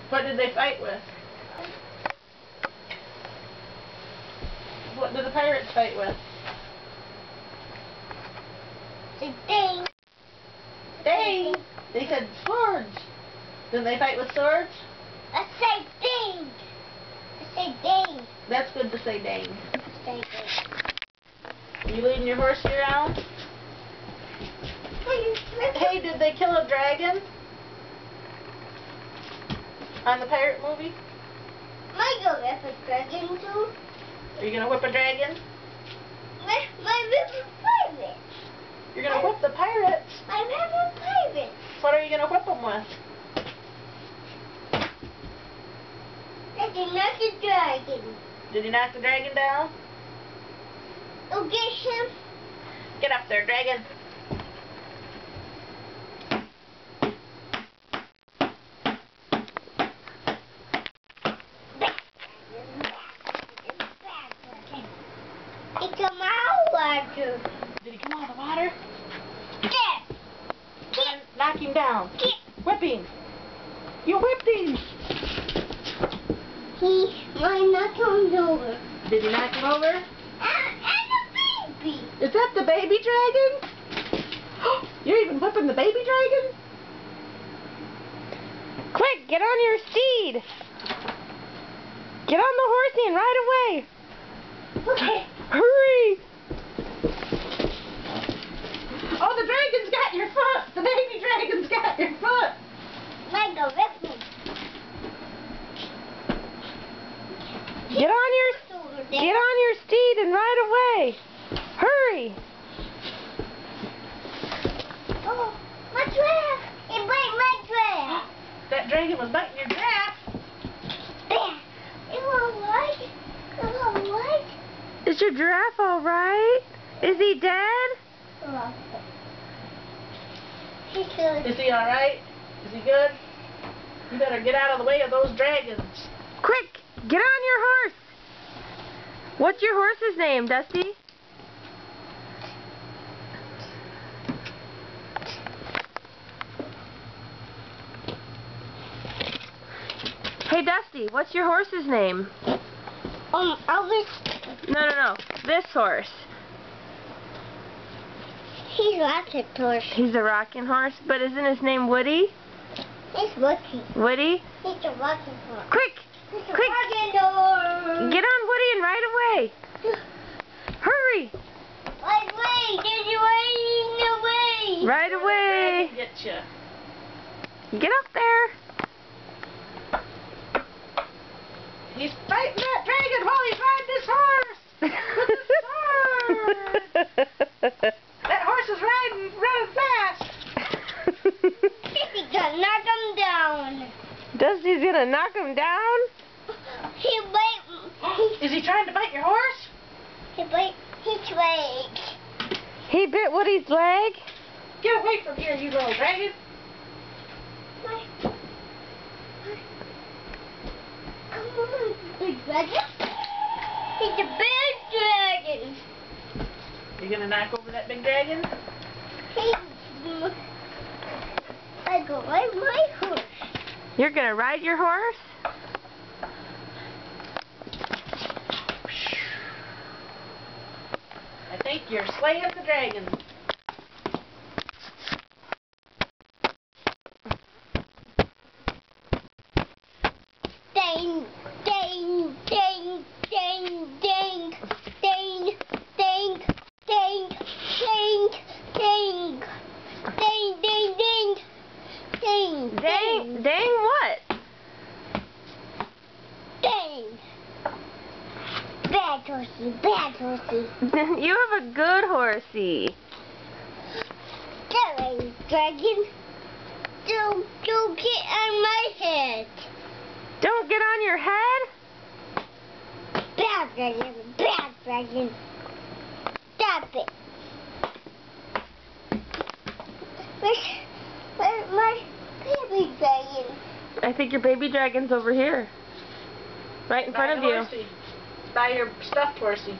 What did they fight with? What did the pirates fight with? The thing. They said swords. Did they fight with swords? I say thing. I say ding. That's good to say dang. Say ding. Are you leading your horse around? Hey, did they kill a dragon? On the pirate movie? My go whip a dragon too. Are you gonna whip a dragon? My whip a pirate. You're gonna whip the pirates? My whip a pirate. What are you gonna whip them with? I did not the dragon. Did you knock the dragon down? Oh, get him. Get up there, dragon. He come out water. Did he come out of the water? Get. Knock him down. Get. Whip him. You whipped him. He might not come over. Did he knock him over? And a baby. Is that the baby dragon? You're even whipping the baby dragon? Quick, get on your steed. Get on the horsey and ride away. Okay. Hurry. Oh, the dragon's got your foot. The baby dragon's got your foot. My go whip me. Get on your steed and ride away. Hurry. Oh, my giraffe. It bite my giraffe. That dragon was biting your giraffe. Bam. It was white. It was white. Is your giraffe all right? Is he dead? He's good. Is he alright? Is he good? You better get out of the way of those dragons. Quick, get on your horse. What's your horse's name, Dusty? Hey, Dusty, what's your horse's name? Elvis. No. This horse. He's rocket horse. He's a rocking horse, but isn't his name Woody? He's Woody. Woody? He's a rocket horse. Quick! He's a Quick! rocket horse. Get on Woody and ride away! Hurry! Wait, there's a way in the way. Ride away! Get you. Get up there! He's fighting that dragon while he's riding his horse. With his sword. That horse is running fast. He's gonna knock him down. Dusty's gonna knock him down? He bite. Is he trying to bite your horse? He bite his leg. He bit Woody's leg? Get away from here, you little dragon. Come on, big dragon. He's a big dragon. You gonna knock over that big dragon? I go ride my horse. You're gonna ride your horse? I think you're slaying the dragon. Ding, ding, ding, ding, ding, ding, ding, ding, ding, ding, ding, ding, ding, ding, Dang, dang what? ding. Bad horsey, bad horsey. You have a good horsey. That way, dragon. Don't get on my head. Don't get on your head? Bad dragon, bad dragon. Stop it. Where's my baby dragon? I think your baby dragon's over here. Right in front of you. By your stuffed horsey.